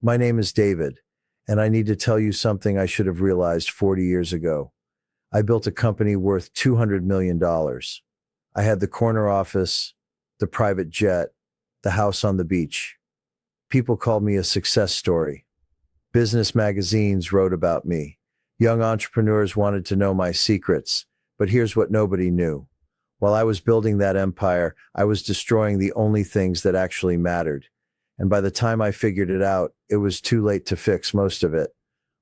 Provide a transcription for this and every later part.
My name is David, and I need to tell you something I should have realized 40 years ago. I built a company worth $200 million. dollars. I had the corner office, the private jet, the house on the beach. People called me a success story. Business magazines wrote about me. Young entrepreneurs wanted to know my secrets, but here's what nobody knew. While I was building that empire, I was destroying the only things that actually mattered. And by the time I figured it out, it was too late to fix most of it.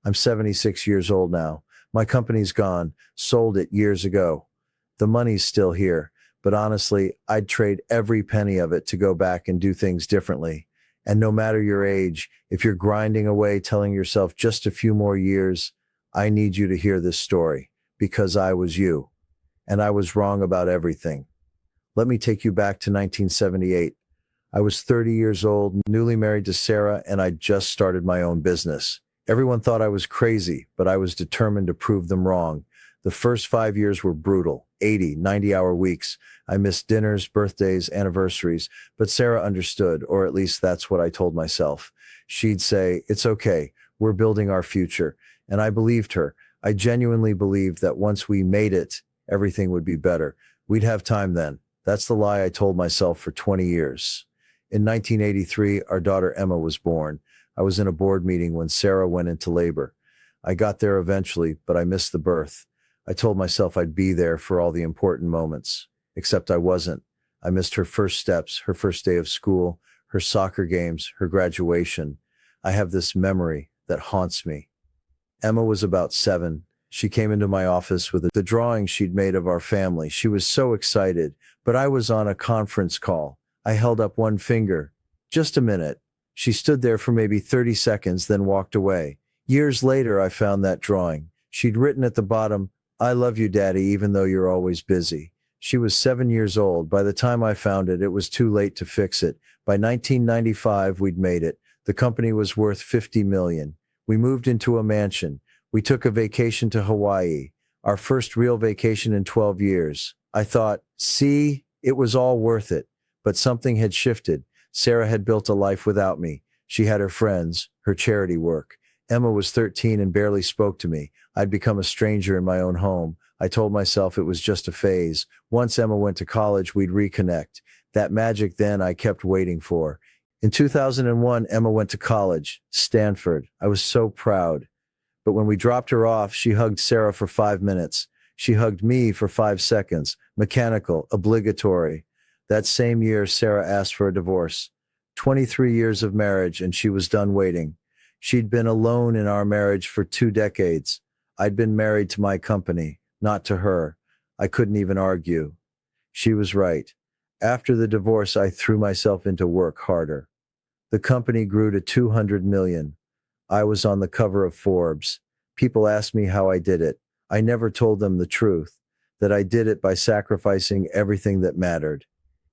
I'm 76 years old now. My company's gone, sold it years ago. The money's still here, but honestly, I'd trade every penny of it to go back and do things differently. And no matter your age, if you're grinding away telling yourself just a few more years, I need you to hear this story, because I was you. And I was wrong about everything. Let me take you back to 1978. I was 30 years old, newly married to Sarah, and I'd just started my own business. Everyone thought I was crazy, but I was determined to prove them wrong. The first 5 years were brutal, 80, 90-hour weeks. I missed dinners, birthdays, anniversaries, but Sarah understood, or at least that's what I told myself. She'd say, "It's okay, we're building our future." And I believed her. I genuinely believed that once we made it, everything would be better. We'd have time then. That's the lie I told myself for 20 years. In 1983, our daughter Emma was born. I was in a board meeting when Sarah went into labor. I got there eventually, but I missed the birth. I told myself I'd be there for all the important moments, except I wasn't. I missed her first steps, her first day of school, her soccer games, her graduation. I have this memory that haunts me. Emma was about 7. She came into my office with the drawing she'd made of our family. She was so excited, but I was on a conference call. I held up one finger. "Just a minute." She stood there for maybe 30 seconds, then walked away. Years later, I found that drawing. She'd written at the bottom, "I love you, Daddy, even though you're always busy." She was 7 years old. By the time I found it, it was too late to fix it. By 1995, we'd made it. The company was worth $50 million. We moved into a mansion. We took a vacation to Hawaii, our first real vacation in 12 years. I thought, see, it was all worth it. But something had shifted. Sarah had built a life without me. She had her friends, her charity work. Emma was 13 and barely spoke to me. I'd become a stranger in my own home. I told myself it was just a phase. Once Emma went to college, we'd reconnect. That magic then I kept waiting for. In 2001, Emma went to college, Stanford. I was so proud. But when we dropped her off, she hugged Sarah for 5 minutes. She hugged me for 5 seconds. Mechanical, obligatory. That same year, Sarah asked for a divorce. 23 years of marriage, and she was done waiting. She'd been alone in our marriage for 2 decades. I'd been married to my company, not to her. I couldn't even argue. She was right. After the divorce, I threw myself into work harder. The company grew to 200 million. I was on the cover of Forbes. People asked me how I did it. I never told them the truth, that I did it by sacrificing everything that mattered.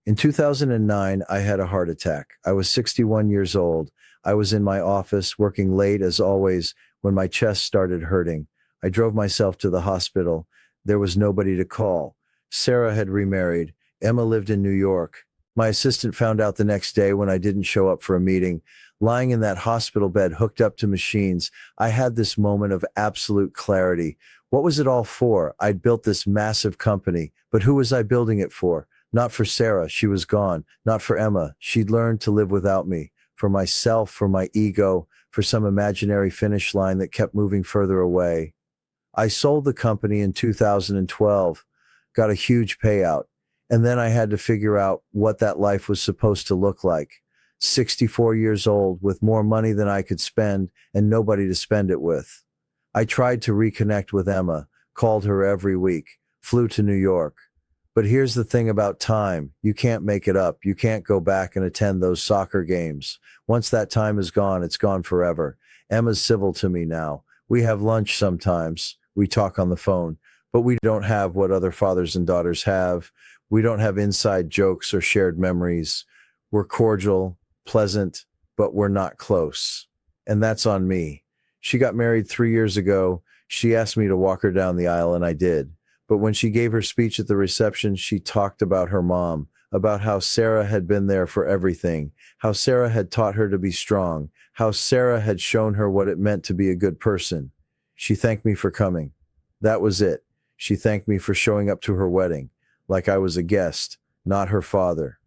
In 2009, I had a heart attack. I was 61 years old. I was in my office, working late as always, when my chest started hurting. I drove myself to the hospital. There was nobody to call. Sarah had remarried. Emma lived in New York. My assistant found out the next day when I didn't show up for a meeting. Lying in that hospital bed hooked up to machines, I had this moment of absolute clarity. What was it all for? I'd built this massive company, but who was I building it for? Not for Sarah, she was gone. Not for Emma, she'd learned to live without me. For myself, for my ego, for some imaginary finish line that kept moving further away. I sold the company in 2012, got a huge payout, and then I had to figure out what that life was supposed to look like. 64 years old, with more money than I could spend and nobody to spend it with. I tried to reconnect with Emma, called her every week, flew to New York. But here's the thing about time. You can't make it up. You can't go back and attend those soccer games. Once that time is gone, it's gone forever. Emma's civil to me now. We have lunch sometimes. We talk on the phone. But we don't have what other fathers and daughters have. We don't have inside jokes or shared memories. We're cordial, pleasant, but we're not close. And that's on me. She got married 3 years ago. She asked me to walk her down the aisle, and I did. But when she gave her speech at the reception, she talked about her mom. about how Sarah had been there for everything, how Sarah had taught her to be strong, how Sarah had shown her what it meant to be a good person. She thanked me for coming. That was it. She thanked me for showing up to her wedding, like I was a guest, not her father.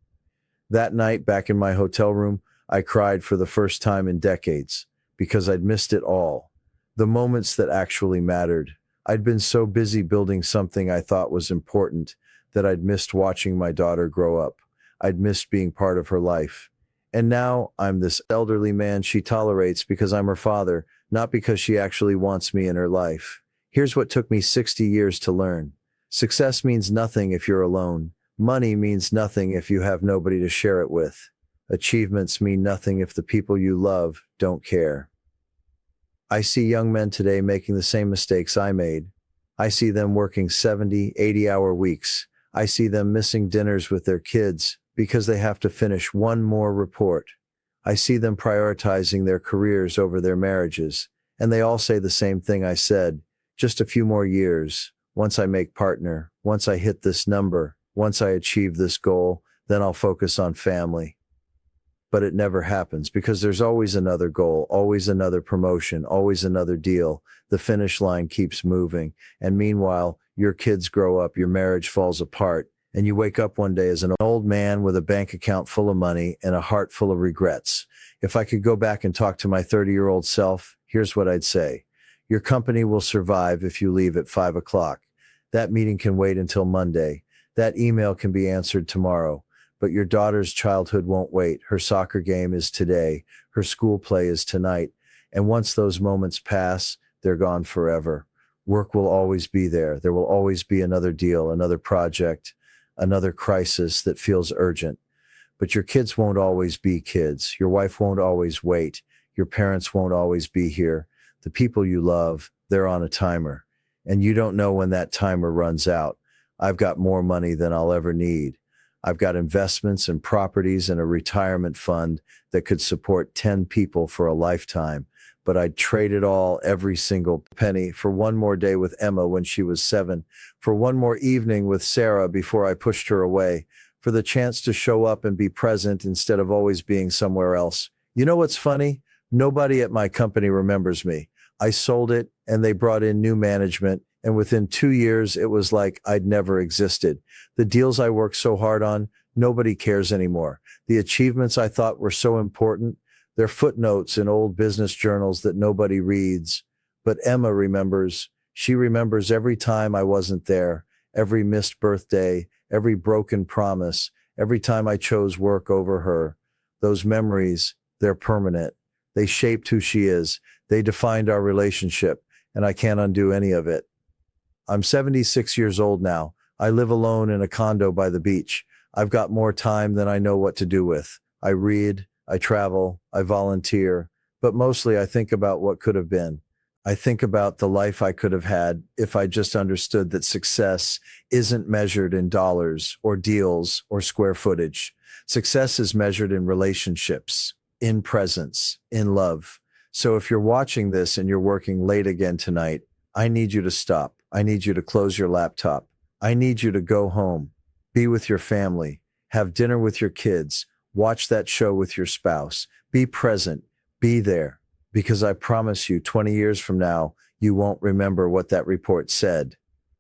That night, back in my hotel room, I cried for the first time in decades, because I'd missed it all. The moments that actually mattered. I'd been so busy building something I thought was important that I'd missed watching my daughter grow up. I'd missed being part of her life. And now I'm this elderly man she tolerates because I'm her father, not because she actually wants me in her life. Here's what took me 60 years to learn. Success means nothing if you're alone. Money means nothing if you have nobody to share it with. Achievements mean nothing if the people you love don't care. I see young men today making the same mistakes I made. I see them working 70, 80-hour weeks. I see them missing dinners with their kids because they have to finish one more report. I see them prioritizing their careers over their marriages. And they all say the same thing I said. Just a few more years. Once I make partner, once I hit this number, once I achieve this goal, then I'll focus on family. But it never happens because there's always another goal, always another promotion, always another deal. The finish line keeps moving. And meanwhile, your kids grow up, your marriage falls apart, and you wake up one day as an old man with a bank account full of money and a heart full of regrets. If I could go back and talk to my 30-year-old self, here's what I'd say. Your company will survive if you leave at 5 o'clock. That meeting can wait until Monday. That email can be answered tomorrow. But your daughter's childhood won't wait. Her soccer game is today. Her school play is tonight. And once those moments pass, they're gone forever. Work will always be there. There will always be another deal, another project, another crisis that feels urgent. But your kids won't always be kids. Your wife won't always wait. Your parents won't always be here. The people you love, they're on a timer. And you don't know when that timer runs out. I've got more money than I'll ever need. I've got investments and properties and a retirement fund that could support 10 people for a lifetime. But I'd trade it all, every single penny, for one more day with Emma when she was 7, for one more evening with Sarah before I pushed her away, for the chance to show up and be present instead of always being somewhere else. You know what's funny? Nobody at my company remembers me. I sold it and they brought in new management. And within 2 years, it was like I'd never existed. The deals I worked so hard on, nobody cares anymore. The achievements I thought were so important, they're footnotes in old business journals that nobody reads. But Emma remembers. She remembers every time I wasn't there, every missed birthday, every broken promise, every time I chose work over her. Those memories, they're permanent. They shaped who she is. They defined our relationship, and I can't undo any of it. I'm 76 years old now. I live alone in a condo by the beach. I've got more time than I know what to do with. I read, I travel, I volunteer, but mostly I think about what could have been. I think about the life I could have had if I just understood that success isn't measured in dollars or deals or square footage. Success is measured in relationships, in presence, in love. So if you're watching this and you're working late again tonight, I need you to stop. I need you to close your laptop. I need you to go home, be with your family, have dinner with your kids, watch that show with your spouse, be present, be there. Because I promise you 20 years from now, you won't remember what that report said,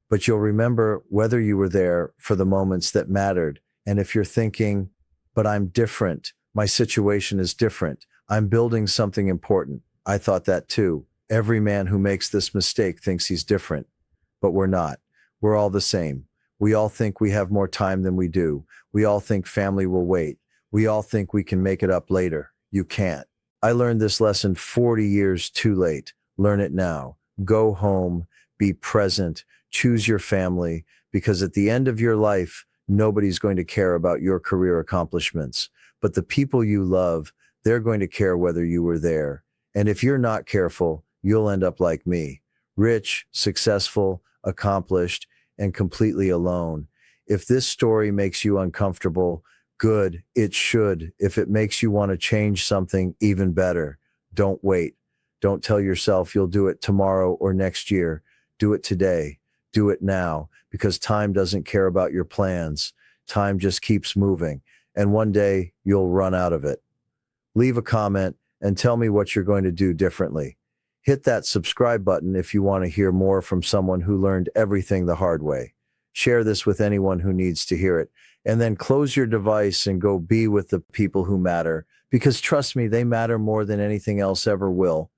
but you'll remember whether you were there for the moments that mattered. And if you're thinking, but I'm different, my situation is different, I'm building something important. I thought that too. Every man who makes this mistake thinks he's different. But we're not. We're all the same. We all think we have more time than we do. We all think family will wait. We all think we can make it up later. You can't. I learned this lesson 40 years too late. Learn it now. Go home, be present, choose your family, because at the end of your life, nobody's going to care about your career accomplishments. But the people you love, they're going to care whether you were there. And if you're not careful, you'll end up like me. Rich, successful, accomplished, and completely alone. If this story makes you uncomfortable, good, it should. If it makes you want to change something, even better. Don't wait. Don't tell yourself you'll do it tomorrow or next year. Do it today. Do it now, because time doesn't care about your plans. time just keeps moving, and one day you'll run out of it. Leave a comment and tell me what you're going to do differently. Hit that subscribe button if you want to hear more from someone who learned everything the hard way. Share this with anyone who needs to hear it, and then close your device and go be with the people who matter, because trust me, they matter more than anything else ever will.